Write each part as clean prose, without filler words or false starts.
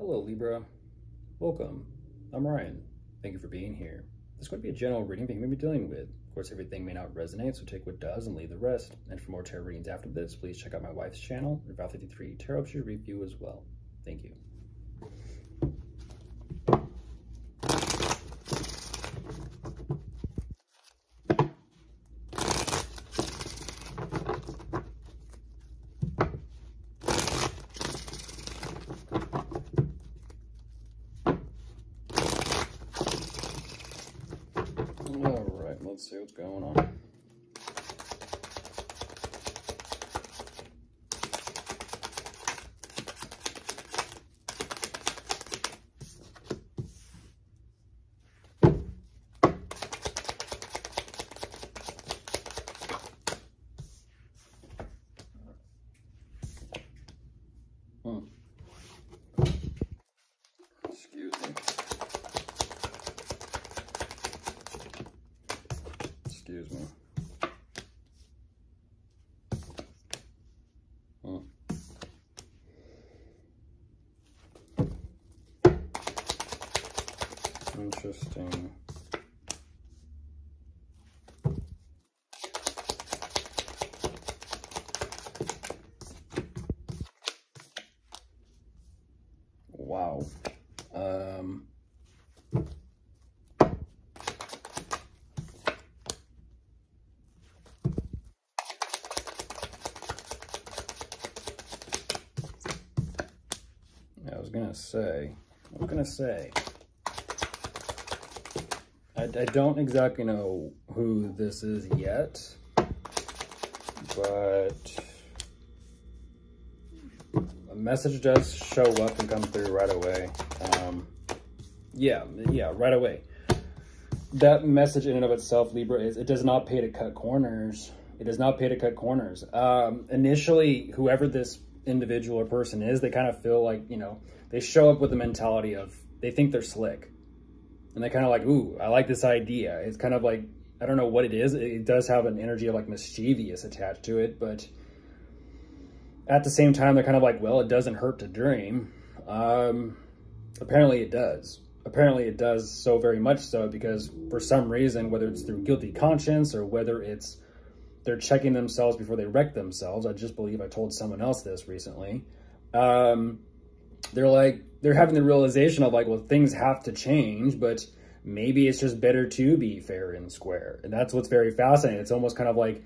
Hello Libra, welcome. I'm Ryan. Thank you for being here. This is going to be a general reading that you may be dealing with. Of course, everything may not resonate, so take what does and leave the rest. And for more tarot readings after this, please check out my wife's channel, Val 53 Tarot Should Review as well. Thank you. All right, let's see what's going on. Excuse me. Excuse me. Interesting. Wow. I was gonna say, I don't exactly know who this is yet, but a message does show up and come through right away. Yeah, right away. That message in and of itself, Libra, is it does not pay to cut corners. It does not pay to cut corners. Initially, whoever this individual or person is, they kind of feel like, you know, they show up with the mentality of, they think they're slick. And they're kind of like, ooh, I like this idea. It's kind of like, I don't know what it is. It does have an energy of like mischievous attached to it, but at the same time, they're kind of like, well, it doesn't hurt to dream. Apparently it does. Apparently it does, so very much so, because for some reason, whether it's through guilty conscience or whether it's they're checking themselves before they wreck themselves. I just believe I told someone else this recently. They're having the realization of like, well, things have to change, but maybe it's just better to be fair and square. And that's what's very fascinating. It's almost kind of like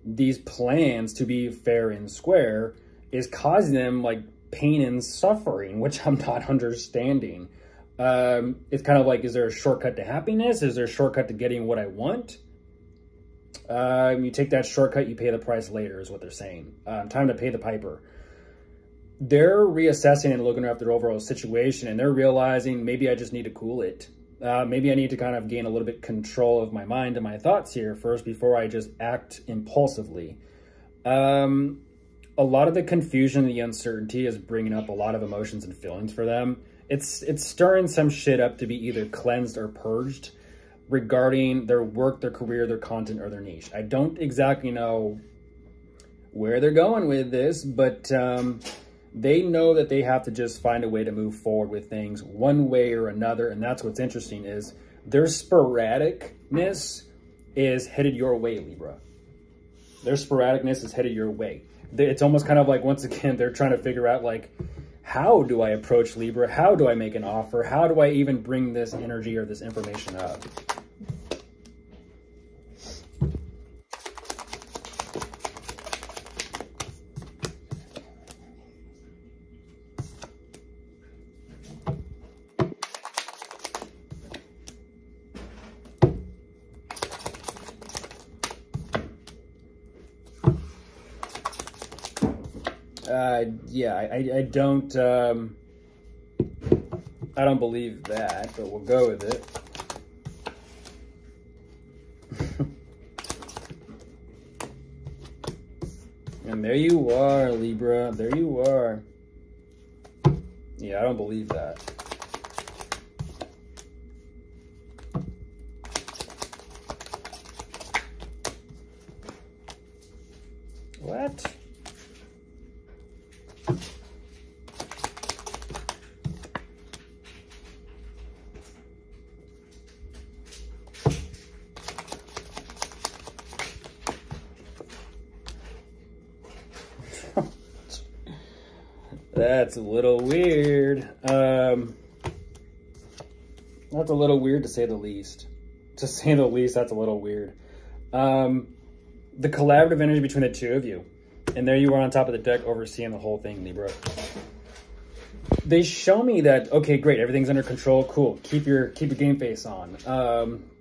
these plans to be fair and square is causing them like pain and suffering, which I'm not understanding. It's kind of like, is there a shortcut to happiness? Is there a shortcut to getting what I want? You take that shortcut, you pay the price later, is what they're saying. Time to pay the piper. They're reassessing and looking at their overall situation, and they're realizing maybe I just need to cool it. Maybe I need to kind of gain a little bit control of my mind and my thoughts here first before I just act impulsively. A lot of the confusion and the uncertainty is bringing up a lot of emotions and feelings for them. It's stirring some shit up to be either cleansed or purged regarding their work, their career, their content, or their niche. I don't exactly know where they're going with this, but they know that they have to just find a way to move forward with things one way or another. And that's what's interesting, is their sporadicness is headed your way, Libra. Their sporadicness is headed your way. It's almost kind of like, once again, they're trying to figure out like, how do I approach Libra? How do I make an offer? How do I even bring this energy or this information up? Yeah, I don't believe that, but we'll go with it. And there you are, Libra. There you are. Yeah, I don't believe that. What? That's a little weird. That's a little weird to say the least. To say the least, that's a little weird. The collaborative energy between the two of you. And there you are on top of the deck overseeing the whole thing, Libra. They show me that, okay, great, everything's under control, cool. Keep your game face on.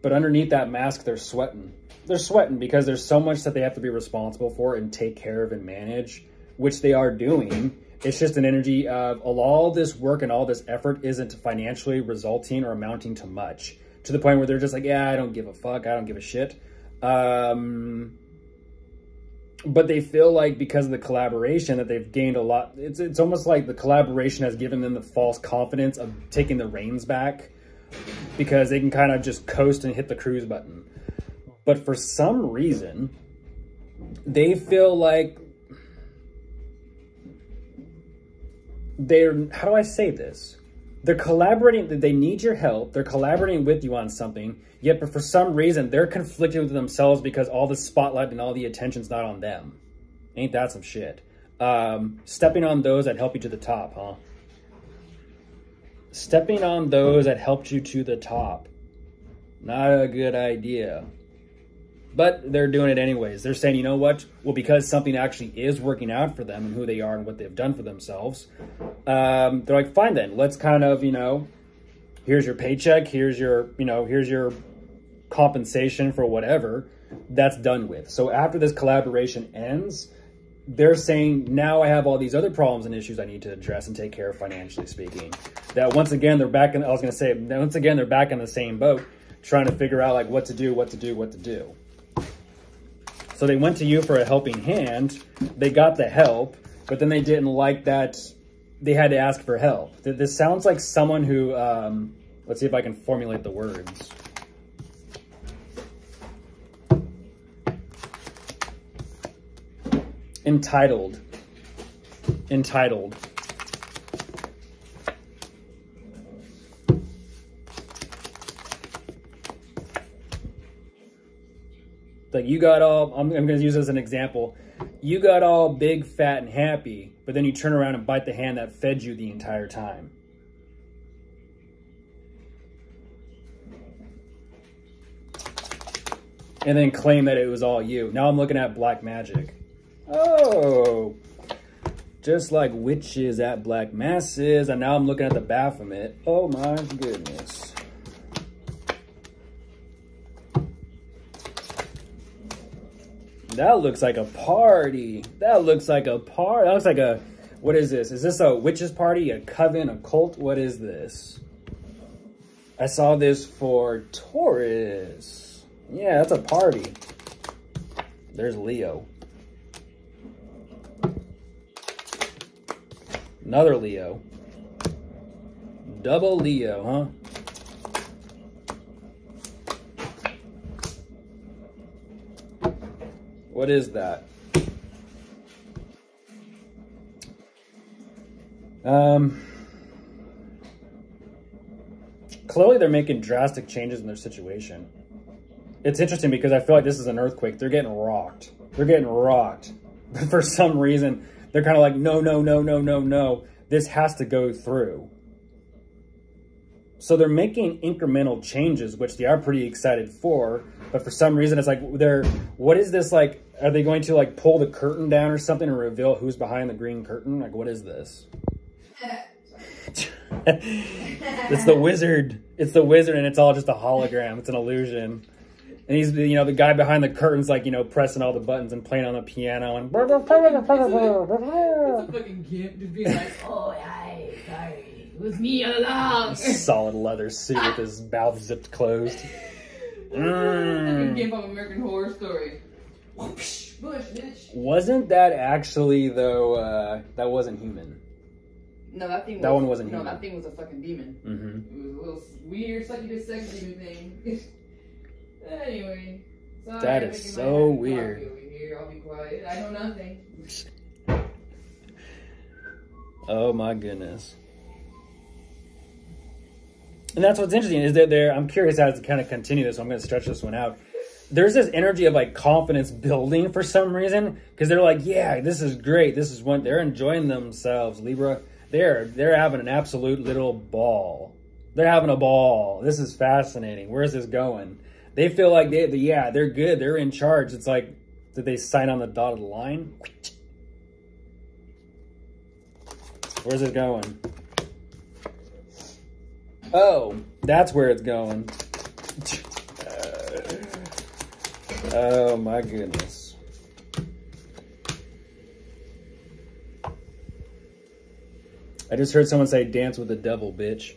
But underneath that mask, they're sweating. They're sweating because there's so much that they have to be responsible for and take care of and manage, which they are doing. It's just an energy of all this work and all this effort isn't financially resulting or amounting to much. To the point where they're just like, yeah, I don't give a fuck. I don't give a shit. But they feel like because of the collaboration that they've gained a lot. It's almost like the collaboration has given them the false confidence of taking the reins back because they can kind of just coast and hit the cruise button. But for some reason, they feel like they're, how do I say this? They're collaborating, they need your help. They're collaborating with you on something, yet but for some reason, they're conflicted with themselves because all the spotlight and all the attention's not on them. Ain't that some shit? Stepping on those that help you to the top, huh? Stepping on those that helped you to the top. Not a good idea. But they're doing it anyways. They're saying, you know what? Well, because something actually is working out for them and who they are and what they've done for themselves, they're like, fine then, let's kind of, you know, here's your paycheck, here's your, you know, here's your compensation for whatever. That's done with. So after this collaboration ends, they're saying, now I have all these other problems and issues I need to address and take care of financially speaking. That once again, they're back in, I was going to say, once again, they're back in the same boat, trying to figure out like what to do. So they went to you for a helping hand. They got the help, but then they didn't like that they had to ask for help. This sounds like someone who, let's see if I can formulate the words. Entitled. Like you got all, I'm going to use this as an example. You got all big, fat, and happy, but then you turn around and bite the hand that fed you the entire time. And then claim that it was all you. Now I'm looking at black magic. Oh, just like witches at black masses. And now I'm looking at the Baphomet. Oh my goodness. That looks like a party. That looks like a party. That looks like a, what is this? Is this a witch's party, a coven, a cult? What is this? I saw this for Taurus. Yeah, that's a party. There's Leo. Another Leo. Double Leo, huh? What is that? Clearly they're making drastic changes in their situation. It's interesting because I feel like this is an earthquake. They're getting rocked. They're getting rocked. But for some reason, they're kind of like, no, no, no, no, no, no. This has to go through. So they're making incremental changes, which they are pretty excited for. But for some reason, it's like, what is this like? Are they going to like pull the curtain down or something and reveal who's behind the green curtain? Like, what is this? It's the wizard. It's the wizard and it's all just a hologram. It's an illusion. And he's, you know, the guy behind the curtain's like, you know, pressing all the buttons and playing on the piano and... It's a fucking gimp just being like, oh, hi, sorry, it was me all along. Solid leather suit with his mouth zipped closed. Fucking gimp of American Horror Story. Bush, bitch. Wasn't that actually, though, that wasn't human? No, that thing. That one wasn't human. No, that thing was a fucking demon. Mm-hmm. It was a little weird, succubus sex demon thing. Anyway, sorry, that is so weird. Over here. I'll be quiet. I know nothing. Oh my goodness. And that's what's interesting is that I'm curious how to kind of continue this. So I'm going to stretch this one out. there's this energy of like confidence building for some reason, because they're like, yeah, this is great. This is when they're enjoying themselves, Libra. They're having an absolute little ball. They're having a ball. This is fascinating. Where's this going? They feel like they're good. They're in charge. It's like, did they sign on the dotted line? Where's it going? Oh, that's where it's going. Oh my goodness. I just heard someone say dance with the devil, bitch.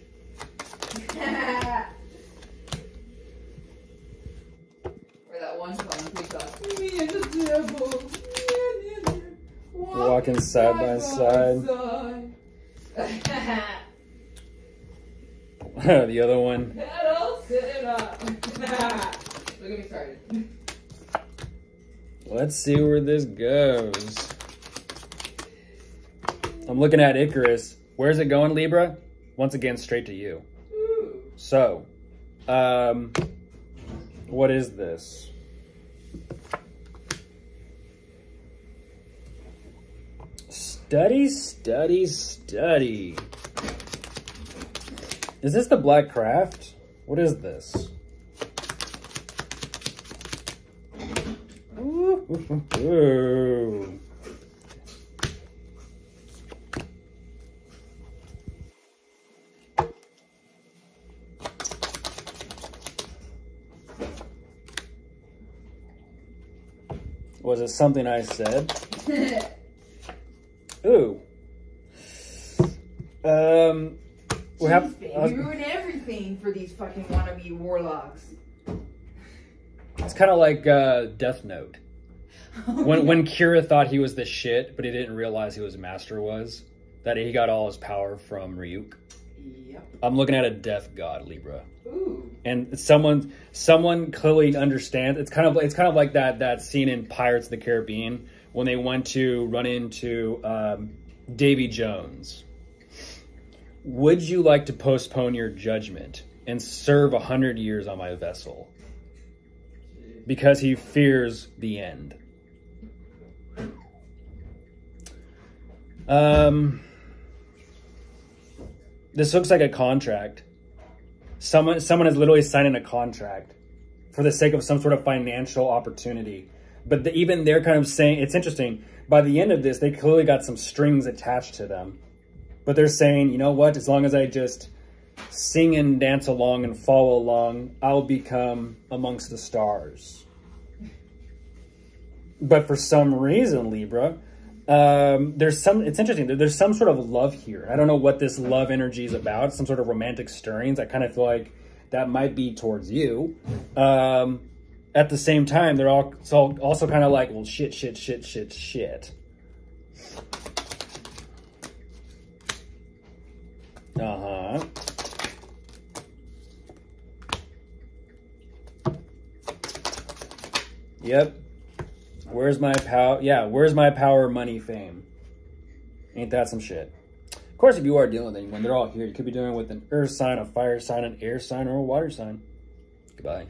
Or that one song, TikTok. Me and the devil. Me and the devil. Walking side by side. The other one. That'll sit up. Look at me started. Let's see where this goes. I'm looking at Icarus. Where's it going, Libra? Once again, straight to you. Ooh. So, what is this? Study, study, study. Is this the Black Craft? What is this? Ooh. Was it something I said? Ooh. We ruin everything for these fucking wannabe warlocks. It's kind of like Death Note. When Kira thought he was the shit, but he didn't realize who his master was. That he got all his power from Ryuk. Yep. I'm looking at a death god, Libra. Ooh. And someone clearly understands. It's kind of like that scene in Pirates of the Caribbean when they went to run into Davy Jones. Would you like to postpone your judgment and serve 100 years on my vessel? Because he fears the end. This looks like a contract. Someone is literally signing a contract for the sake of some sort of financial opportunity. But even they're kind of saying, it's interesting, by the end of this, they clearly got some strings attached to them. But they're saying, you know what, as long as I just sing and dance along and follow along, I'll become amongst the stars. But for some reason, Libra, it's interesting. There's some sort of love here. I don't know what this love energy is about. Some sort of romantic stirrings. I kind of feel like that might be towards you. At the same time, they're also kind of like, well, shit. Uh-huh. Yep. Where's my power? Yeah, where's my power, money, fame? Ain't that some shit? Of course, if you are dealing with anyone, they're all here. You could be dealing with an earth sign, a fire sign, an air sign, or a water sign. Goodbye.